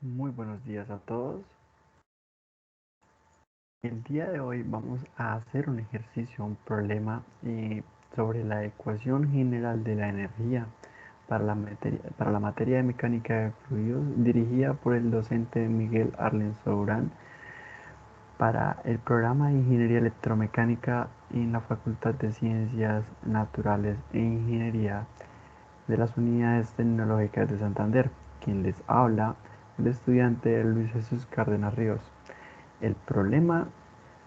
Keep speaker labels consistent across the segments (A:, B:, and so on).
A: Muy buenos días a todos. El día de hoy vamos a hacer un ejercicio, un problema sobre la ecuación general de la energía para la materia de mecánica de fluidos dirigida por el docente Miguel Arlenzo Durán para el programa de Ingeniería Electromecánica en la Facultad de Ciencias Naturales e Ingeniería de las Unidades Tecnológicas de Santander. Quien les habla, el estudiante Luis Jesús Cárdenas Ríos. El problema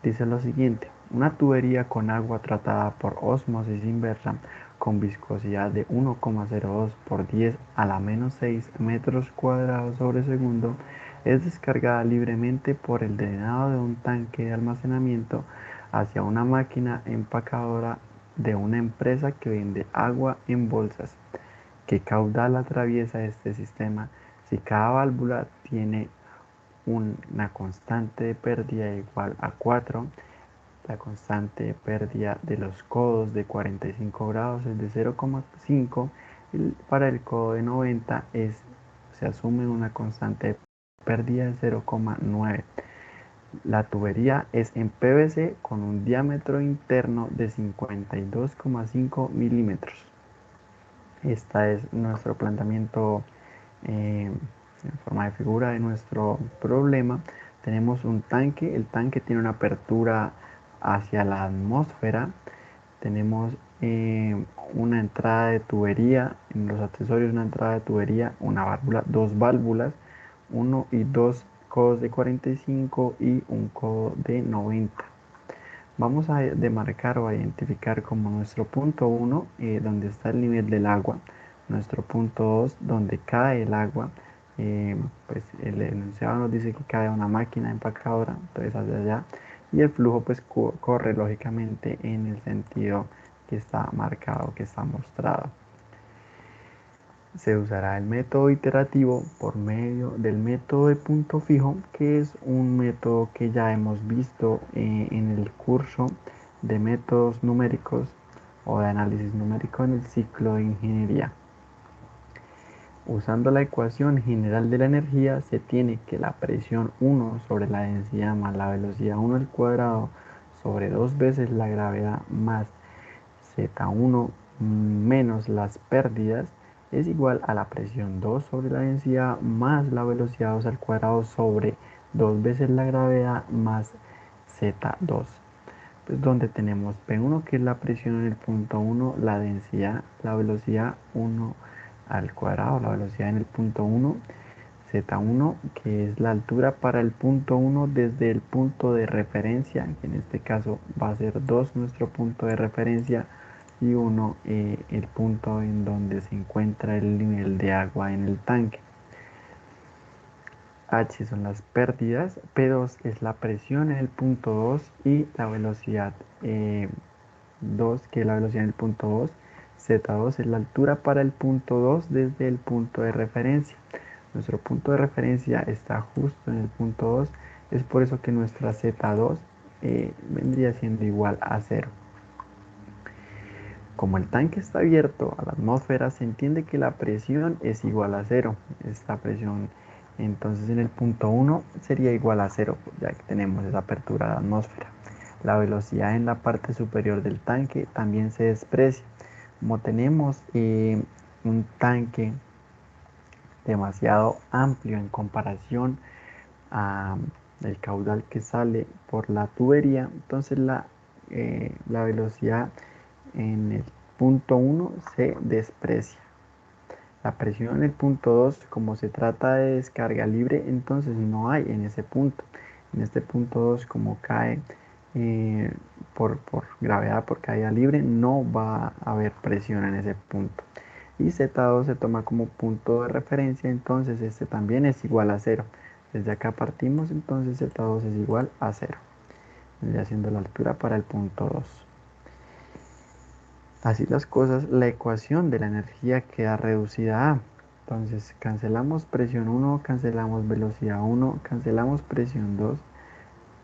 A: dice lo siguiente: una tubería con agua tratada por ósmosis inversa con viscosidad de 1,02 por 10 a la menos 6 metros cuadrados sobre segundo es descargada libremente por el drenado de un tanque de almacenamiento hacia una máquina empacadora de una empresa que vende agua en bolsas. ¿Qué caudal atraviesa este sistema si cada válvula tiene una constante de pérdida igual a 4? La constante de pérdida de los codos de 45 grados es de 0,5. Para el codo de 90 se asume una constante de pérdida de 0,9. La tubería es en PVC con un diámetro interno de 52,5 milímetros. Este es nuestro planteamiento en forma de figura de nuestro problema. Tenemos un tanque, el tanque tiene una apertura hacia la atmósfera. Tenemos una entrada de tubería, en los accesorios una entrada de tubería, una válvula, dos válvulas, uno y dos codos de 45 y un codo de 90. Vamos a demarcar o a identificar como nuestro punto 1 donde está el nivel del agua, nuestro punto 2 donde cae el agua. Pues el enunciado nos dice que cae una máquina empacadora, entonces hacia allá, y el flujo pues corre lógicamente en el sentido que está marcado, que está mostrado. Se usará el método iterativo por medio del método de punto fijo, que es un método que ya hemos visto en el curso de métodos numéricos o de análisis numérico en el ciclo de ingeniería. Usando la ecuación general de la energía, se tiene que la presión 1 sobre la densidad más la velocidad 1 al cuadrado sobre 2 veces la gravedad más Z1 menos las pérdidas es igual a la presión 2 sobre la densidad más la velocidad 2 al cuadrado sobre 2 veces la gravedad más Z2. Pues donde tenemos P1 que es la presión en el punto 1, la densidad, la velocidad 1 al cuadrado, la velocidad en el punto 1, Z1 que es la altura para el punto 1 desde el punto de referencia, que en este caso va a ser 2 nuestro punto de referencia y 1 el punto en donde se encuentra el nivel de agua en el tanque. H son las pérdidas, P2 es la presión en el punto 2 y la velocidad 2, que es la velocidad en el punto 2. Z2 es la altura para el punto 2 desde el punto de referencia. Nuestro punto de referencia está justo en el punto 2, es por eso que nuestra Z2 vendría siendo igual a 0. Como el tanque está abierto a la atmósfera, se entiende que la presión es igual a 0. Esta presión entonces en el punto 1 sería igual a 0, ya que tenemos esa apertura a la atmósfera. La velocidad en la parte superior del tanque también se desprecia. Como tenemos un tanque demasiado amplio en comparación a el caudal que sale por la tubería, entonces la velocidad en el punto 1 se desprecia. La presión en el punto 2, como se trata de descarga libre, entonces no hay en ese punto. En este punto 2, como cae por gravedad, por caída libre, no va a haber presión en ese punto. Y Z2 se toma como punto de referencia, entonces este también es igual a 0. Desde acá partimos, entonces Z2 es igual a 0. Vendría haciendo la altura para el punto 2. Así las cosas, la ecuación de la energía queda reducida a. Entonces cancelamos presión 1, cancelamos velocidad 1, cancelamos presión 2,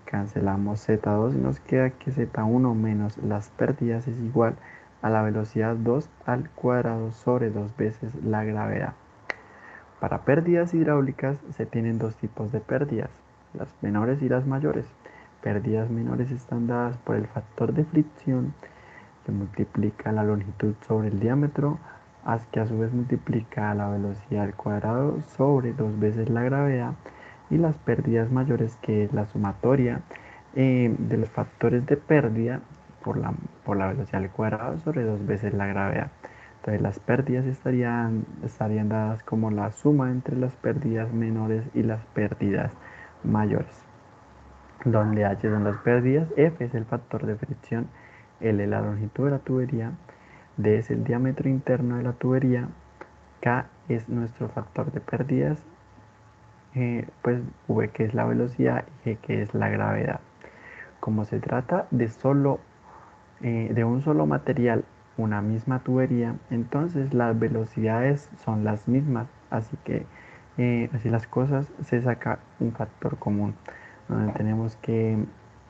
A: cancelamos Z2 y nos queda que Z1 menos las pérdidas es igual a la velocidad 2 al cuadrado sobre 2 veces la gravedad. Para pérdidas hidráulicas se tienen dos tipos de pérdidas, las menores y las mayores. Pérdidas menores están dadas por el factor de fricción que multiplica la longitud sobre el diámetro, que a su vez multiplica la velocidad al cuadrado sobre 2 veces la gravedad, y las pérdidas mayores, que es la sumatoria de los factores de pérdida por la velocidad al cuadrado sobre 2 veces la gravedad. Entonces las pérdidas estarían dadas como la suma entre las pérdidas menores y las pérdidas mayores, donde H son las pérdidas, F es el factor de fricción, L la longitud de la tubería, D es el diámetro interno de la tubería, K es nuestro factor de pérdidas, pues V que es la velocidad y G que es la gravedad. Como se trata de un solo material, una misma tubería, entonces las velocidades son las mismas, así que así las cosas, se saca un factor común, donde tenemos que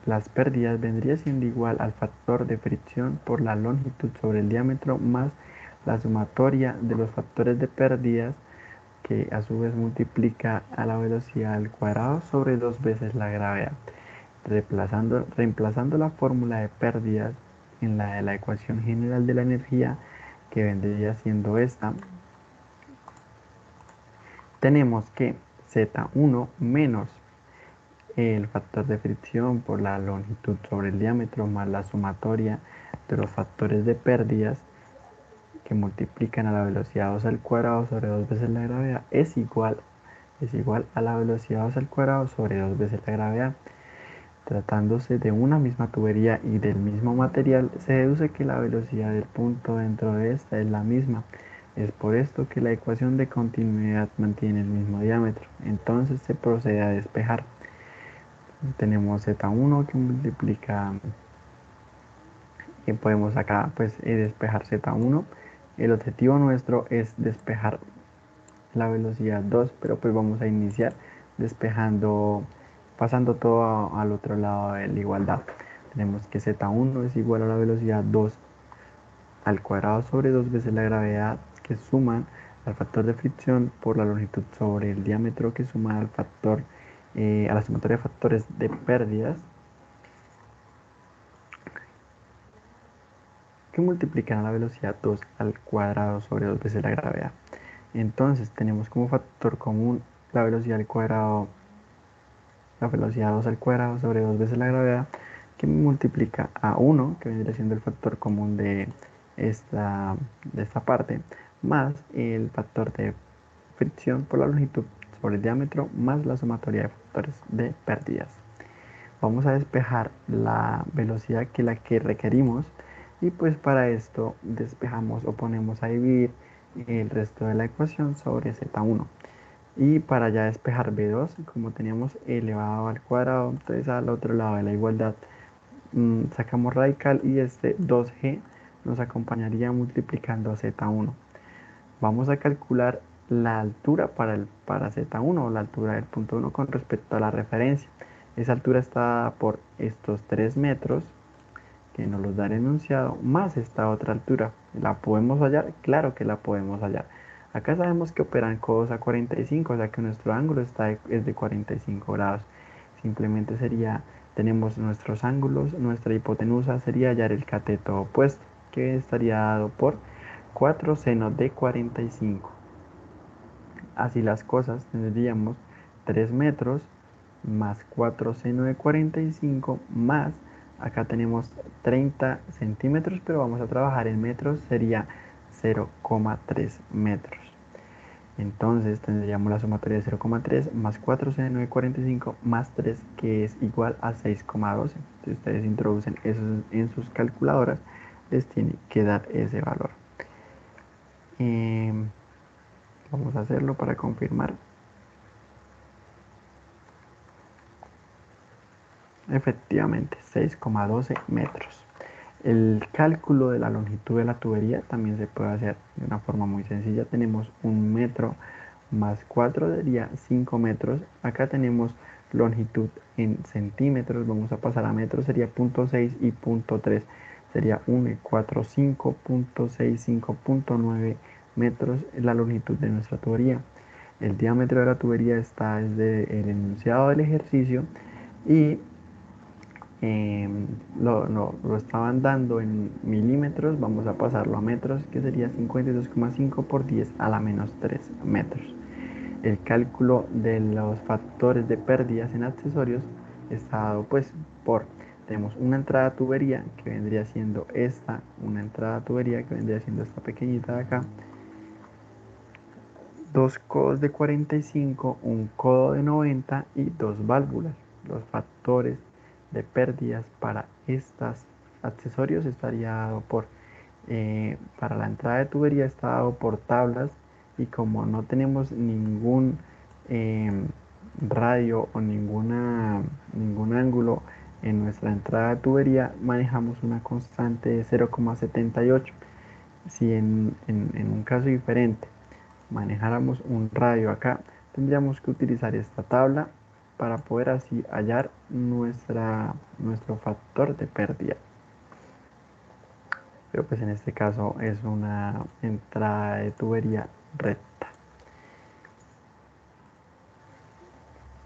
A: las pérdidas vendría siendo igual al factor de fricción por la longitud sobre el diámetro más la sumatoria de los factores de pérdidas, que a su vez multiplica a la velocidad al cuadrado sobre 2 veces la gravedad. Reemplazando la fórmula de pérdidas en la de la ecuación general de la energía, que vendría siendo esta, tenemos que Z1 menos el factor de fricción por la longitud sobre el diámetro más la sumatoria de los factores de pérdidas, que multiplican a la velocidad 2 al cuadrado sobre 2 veces la gravedad, es igual a la velocidad 2 al cuadrado sobre 2 veces la gravedad. Tratándose de una misma tubería y del mismo material, se deduce que la velocidad del punto dentro de esta es la misma. Es por esto que la ecuación de continuidad mantiene el mismo diámetro. Entonces se procede a despejar. Tenemos Z1 que multiplica, podemos acá pues despejar Z1. El objetivo nuestro es despejar la velocidad 2, pero pues vamos a iniciar despejando, pasando todo al otro lado de la igualdad. Tenemos que Z1 es igual a la velocidad 2 al cuadrado sobre 2 veces la gravedad, que suman al factor de fricción por la longitud sobre el diámetro, que suma al factor, a la sumatoria de factores de pérdidas, que multiplican a la velocidad 2 al cuadrado sobre 2 veces la gravedad. Entonces tenemos como factor común la velocidad al cuadrado, la velocidad 2 al cuadrado sobre 2 veces la gravedad, que multiplica a 1, que vendría siendo el factor común de esta parte, más el factor de fricción por la longitud sobre el diámetro, más la sumatoria de factores de pérdidas. Vamos a despejar la velocidad que la que requerimos, y pues para esto despejamos o ponemos a dividir el resto de la ecuación sobre Z1. Y para ya despejar B2, como teníamos elevado al cuadrado, entonces al otro lado de la igualdad sacamos radical, y este 2G nos acompañaría multiplicando a Z1. Vamos a calcular la altura para Z1, o la altura del punto 1 con respecto a la referencia. Esa altura está dada por estos 3 metros, que nos los da el enunciado, más esta otra altura. ¿La podemos hallar? Claro que la podemos hallar. Acá sabemos que operan codos a 45, o sea que nuestro ángulo es de 45 grados. Simplemente tenemos nuestros ángulos, nuestra hipotenusa sería hallar el cateto opuesto, que estaría dado por 4 seno de 45. Así las cosas, tendríamos 3 metros más 4 seno de 45 más, acá tenemos 30 centímetros, pero vamos a trabajar en metros, sería 0,3 metros. Entonces tendríamos la sumatoria de 0,3 más 4 seno de 45 más 3, que es igual a 6,12. Si ustedes introducen eso en sus calculadoras, les tiene que dar ese valor. Vamos a hacerlo para confirmar. Efectivamente, 6,12 metros. El cálculo de la longitud de la tubería también se puede hacer de una forma muy sencilla. Tenemos 1 metro más 4 sería 5 metros. Acá tenemos longitud en centímetros, vamos a pasar a metros, sería 0,6 y 0,3. Sería 1,45, 0,65, 0,9 metros la longitud de nuestra tubería. El diámetro de la tubería está desde el enunciado del ejercicio y lo estaban dando en milímetros, vamos a pasarlo a metros, que sería 52,5 por 10 a la menos 3 metros. El cálculo de los factores de pérdidas en accesorios está dado pues por, tenemos una entrada tubería que vendría siendo esta, una entrada tubería que vendría siendo esta pequeñita de acá, dos codos de 45, un codo de 90 y dos válvulas. Los factores de pérdidas para estos accesorios estaría dado por, para la entrada de tubería está dado por tablas, y como no tenemos ningún eh, radio o ningún ángulo en nuestra entrada de tubería, manejamos una constante de 0,78. Si en un caso diferente manejáramos un radio acá, tendríamos que utilizar esta tabla para poder así hallar nuestro factor de pérdida. Pero pues en este caso es una entrada de tubería recta.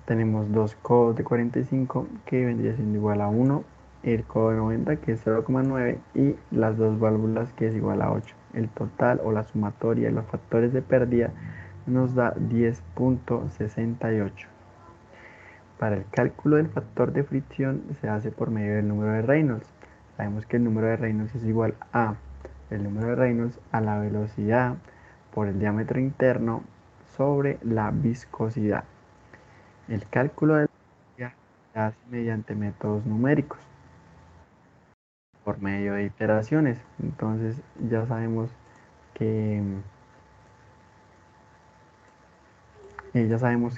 A: Tenemos dos codos de 45 que vendría siendo igual a 1, el codo de 90 que es 0,9 y las dos válvulas que es igual a 8. El total o la sumatoria de los factores de pérdida nos da 10,68. Para el cálculo del factor de fricción se hace por medio del número de Reynolds. Sabemos que el número de Reynolds es igual a el número de Reynolds a la velocidad por el diámetro interno sobre la viscosidad. El cálculo de la velocidad se hace mediante métodos numéricos por medio de iteraciones. Entonces que ya sabemos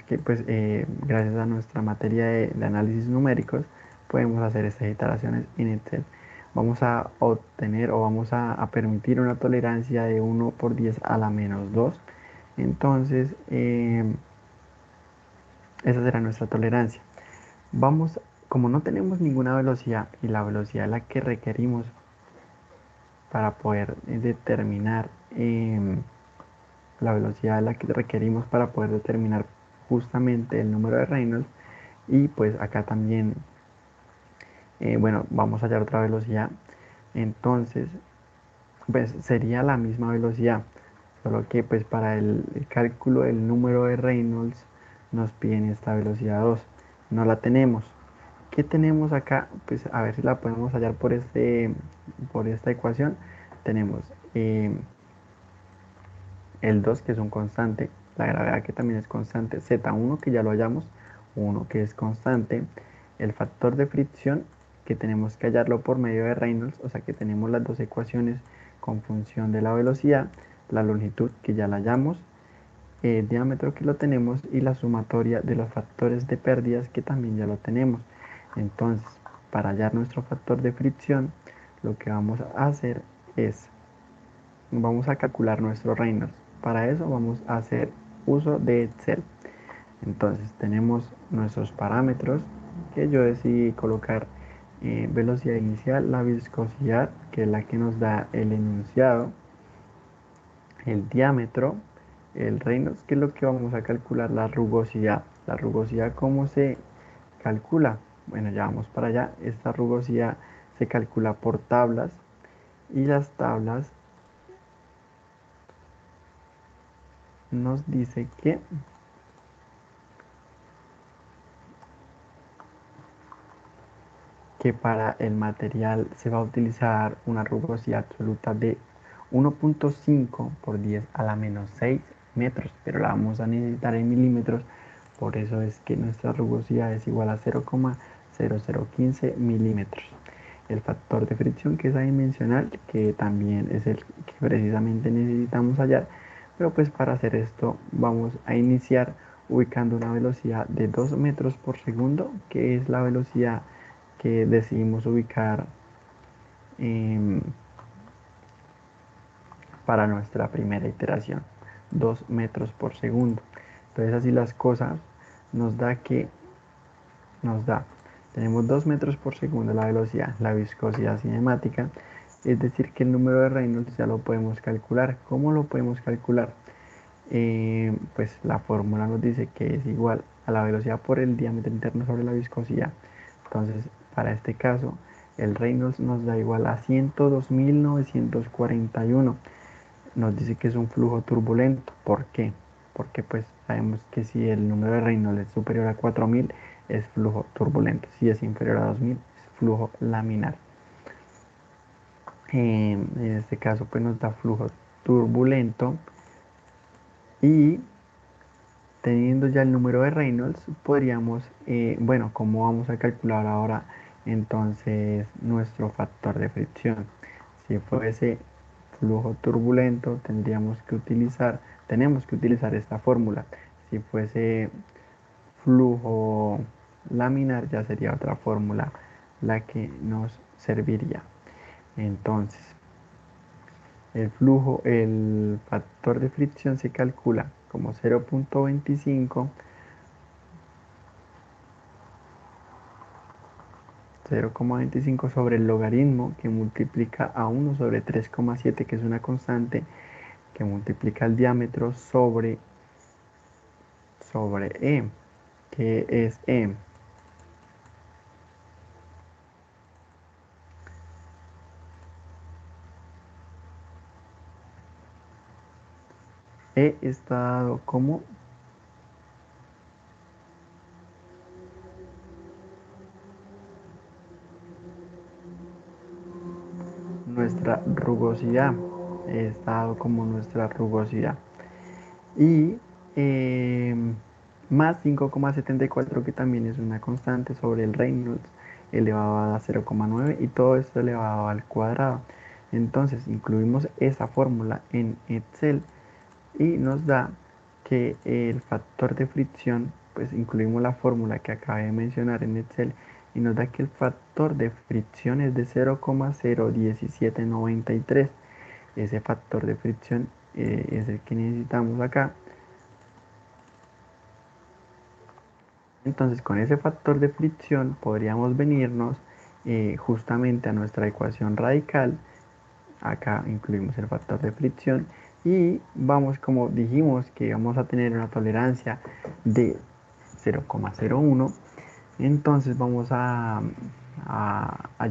A: que pues gracias a nuestra materia de análisis numéricos podemos hacer estas iteraciones en Excel. Vamos a obtener o vamos a permitir una tolerancia de 1 por 10 a la menos 2. Entonces, esa será nuestra tolerancia. Vamos, como no tenemos ninguna velocidad y la velocidad es la que requerimos para poder determinar la velocidad es la que requerimos para poder determinar justamente el número de Reynolds, y pues acá también bueno, vamos a hallar otra velocidad. Entonces pues sería la misma velocidad, solo que pues para el cálculo del número de Reynolds nos piden esta velocidad 2, no la tenemos. ¿Qué tenemos acá? Pues a ver si la podemos hallar por esta ecuación. Tenemos el 2 que es un constante, la gravedad que también es constante, Z1 que ya lo hallamos, 1 que es constante, el factor de fricción que tenemos que hallarlo por medio de Reynolds, o sea que tenemos las dos ecuaciones con función de la velocidad, la longitud que ya la hallamos, el diámetro que lo tenemos y la sumatoria de los factores de pérdidas que también ya lo tenemos. Entonces, para hallar nuestro factor de fricción, lo que vamos a hacer es, vamos a calcular nuestro Reynolds. Para eso vamos a hacer uso de Excel. Entonces tenemos nuestros parámetros que yo decidí colocar velocidad inicial, la viscosidad, que es la que nos da el enunciado, el diámetro, el Reynolds, que es lo que vamos a calcular, la rugosidad. La rugosidad, ¿cómo se calcula? Bueno, ya vamos para allá. Esta rugosidad se calcula por tablas y las tablas nos dice que para el material se va a utilizar una rugosidad absoluta de 1,5 por 10 a la menos 6 metros, pero la vamos a necesitar en milímetros, por eso es que nuestra rugosidad es igual a 0,0015 milímetros. El factor de fricción, que es adimensional, que también es el que precisamente necesitamos hallar, pero pues para hacer esto vamos a iniciar ubicando una velocidad de 2 metros por segundo, que es la velocidad que decidimos ubicar para nuestra primera iteración, 2 metros por segundo. Entonces así las cosas nos da que tenemos 2 metros por segundo la velocidad, la viscosidad cinemática, es decir que el número de Reynolds ya lo podemos calcular. ¿Cómo lo podemos calcular? pues la fórmula nos dice que es igual a la velocidad por el diámetro interno sobre la viscosidad. Entonces, para este caso, el Reynolds nos da igual a 102.941. Nos dice que es un flujo turbulento. ¿Por qué? Porque pues sabemos que si el número de Reynolds es superior a 4.000 es flujo turbulento. Si es inferior a 2.000 es flujo laminar. En este caso pues nos da flujo turbulento y teniendo ya el número de Reynolds podríamos, bueno, ¿cómo vamos a calcular ahora entonces nuestro factor de fricción? Si fuese flujo turbulento tenemos que utilizar esta fórmula. Si fuese flujo laminar ya sería otra fórmula la que nos serviría. Entonces, el factor de fricción se calcula como 0.25 sobre el logaritmo que multiplica a 1 sobre 3,7, que es una constante, que multiplica el diámetro sobre E, que es E. E está dado como nuestra rugosidad. Está dado como nuestra rugosidad. Y más 5,74, que también es una constante sobre el Reynolds elevado a 0,9, y todo esto elevado al cuadrado. Entonces incluimos esa fórmula en Excel y nos da que el factor de fricción, pues incluimos la fórmula que acabé de mencionar en Excel y nos da que el factor de fricción es de 0,01793. Ese factor de fricción es el que necesitamos acá. Entonces, con ese factor de fricción podríamos venirnos justamente a nuestra ecuación radical. Acá incluimos el factor de fricción y vamos, como dijimos, que vamos a tener una tolerancia de 0,01. Entonces vamos a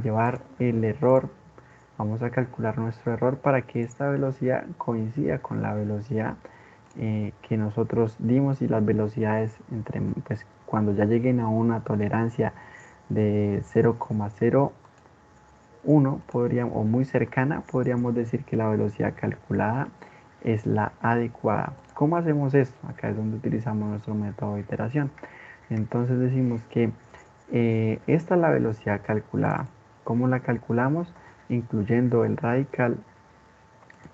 A: llevar el error, vamos a calcular nuestro error para que esta velocidad coincida con la velocidad que nosotros dimos, y las velocidades entre, pues, cuando ya lleguen a una tolerancia de 0,01 o muy cercana, podríamos decir que la velocidad calculada es la adecuada. ¿Cómo hacemos esto? Acá es donde utilizamos nuestro método de iteración. Entonces decimos que esta es la velocidad calculada. ¿Cómo la calculamos? Incluyendo el radical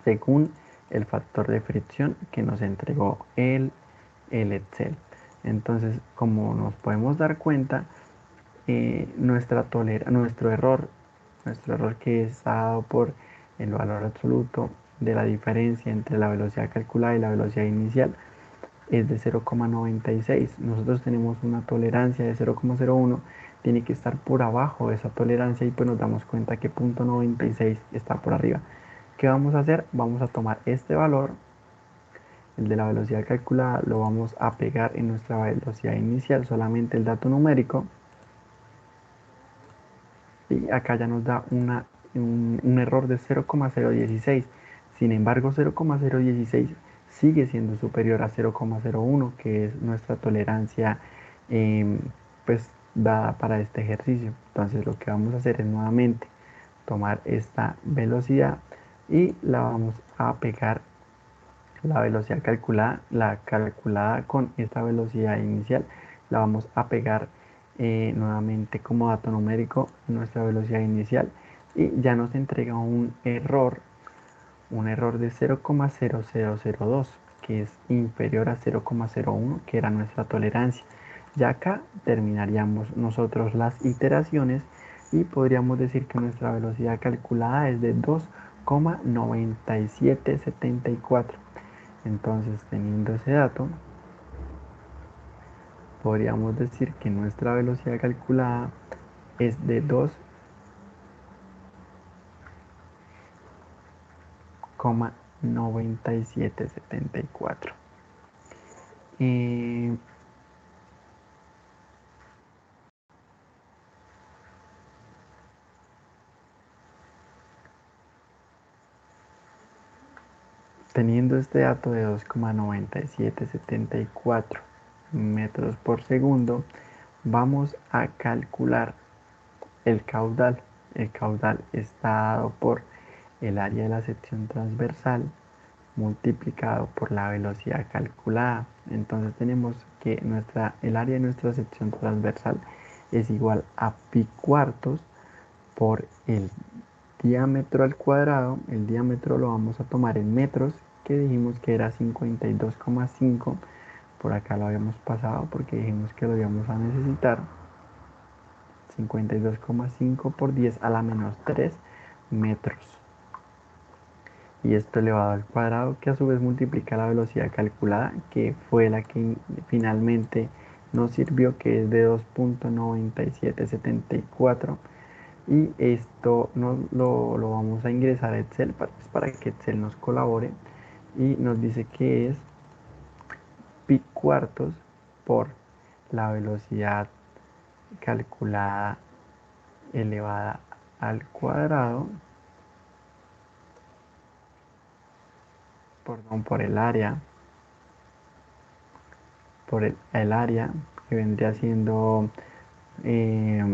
A: según el factor de fricción que nos entregó el Excel. Entonces, como nos podemos dar cuenta, nuestro error que es dado por el valor absoluto de la diferencia entre la velocidad calculada y la velocidad inicial, es de 0,96. Nosotros tenemos una tolerancia de 0,01, tiene que estar por abajo de esa tolerancia, y pues nos damos cuenta que 0,96 está por arriba. ¿Qué vamos a hacer? Vamos a tomar este valor, el de la velocidad calculada, lo vamos a pegar en nuestra velocidad inicial, solamente el dato numérico, y acá ya nos da un error de 0,016. Sin embargo, 0,016 sigue siendo superior a 0,01, que es nuestra tolerancia pues dada para este ejercicio. Entonces lo que vamos a hacer es nuevamente tomar esta velocidad y la vamos a pegar, la velocidad calculada, la calculada con esta velocidad inicial, la vamos a pegar nuevamente como dato numérico nuestra velocidad inicial, y ya nos entrega un error de 0,0002, que es inferior a 0,01, que era nuestra tolerancia. Ya acá terminaríamos nosotros las iteraciones y podríamos decir que nuestra velocidad calculada es de 2,9774. Entonces, teniendo ese dato, podríamos decir que nuestra velocidad calculada es de 2,9774. Eh, Teniendo este dato de 2,9774 metros por segundo, vamos a calcular el caudal. El caudal está dado por el área de la sección transversal multiplicado por la velocidad calculada. Entonces tenemos que el área de nuestra sección transversal es igual a pi cuartos por el diámetro al cuadrado. El diámetro lo vamos a tomar en metros, que dijimos que era 52,5. Por acá lo habíamos pasado porque dijimos que lo íbamos a necesitar. 52,5 por 10 a la menos 3 metros. Y esto elevado al cuadrado, que a su vez multiplica la velocidad calculada, que fue la que finalmente nos sirvió, que es de 2,9774. Y esto lo vamos a ingresar a Excel para que Excel nos colabore. Y nos dice que es pi cuartos por la velocidad calculada elevada al cuadrado, perdón, por el área, que vendría siendo eh,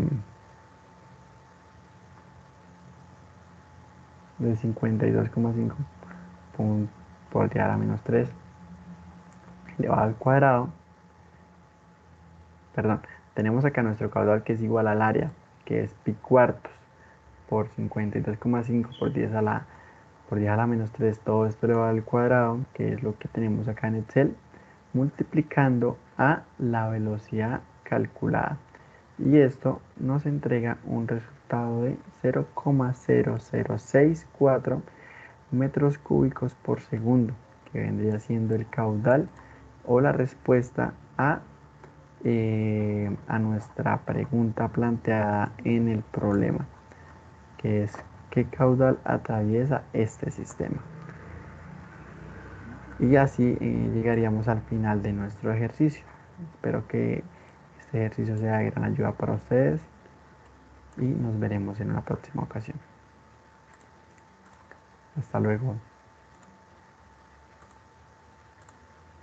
A: de 52,5 por 10 a la menos 3 elevado al cuadrado. Perdón, tenemos acá nuestro caudal, que es igual al área, que es pi cuartos por 52,5 por 10 a la menos 3, todo esto elevado al cuadrado, que es lo que tenemos acá en Excel, multiplicando a la velocidad calculada. Y esto nos entrega un resultado de 0,0064 metros cúbicos por segundo, que vendría siendo el caudal o la respuesta a nuestra pregunta planteada en el problema, que es qué caudal atraviesa este sistema. Y así llegaríamos al final de nuestro ejercicio. Espero que este ejercicio sea de gran ayuda para ustedes y nos veremos en una próxima ocasión. Hasta luego.